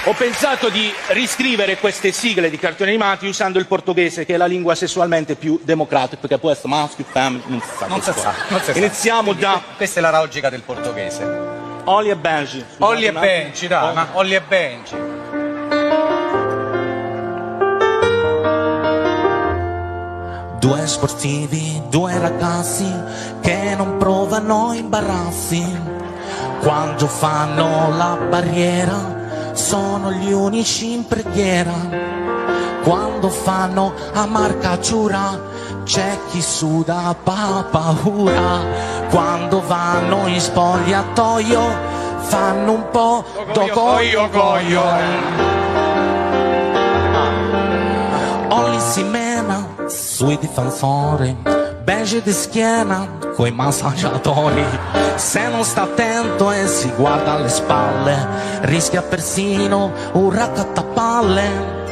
Ho pensato di riscrivere queste sigle di cartoni animati usando il portoghese, che è la lingua sessualmente più democratica, perché può essere maschio, femmina, non si sa. Iniziamo da... Questa è la logica del portoghese. Olli e Benji. Olli e Benji, dai, ma Olli e Benji. Due sportivi, due ragazzi che non provano imbarazzi quando fanno la barriera. Sono gli unici in preghiera. Quando fanno a marcatura c'è chi suda paura. Quando vanno in spogliatoio fanno un po' dogoio. Olli si mena sui difensori, Benji di schiena coi massaggiatori. Se non sta attento e si guarda alle spalle rischia persino un raccattapalle.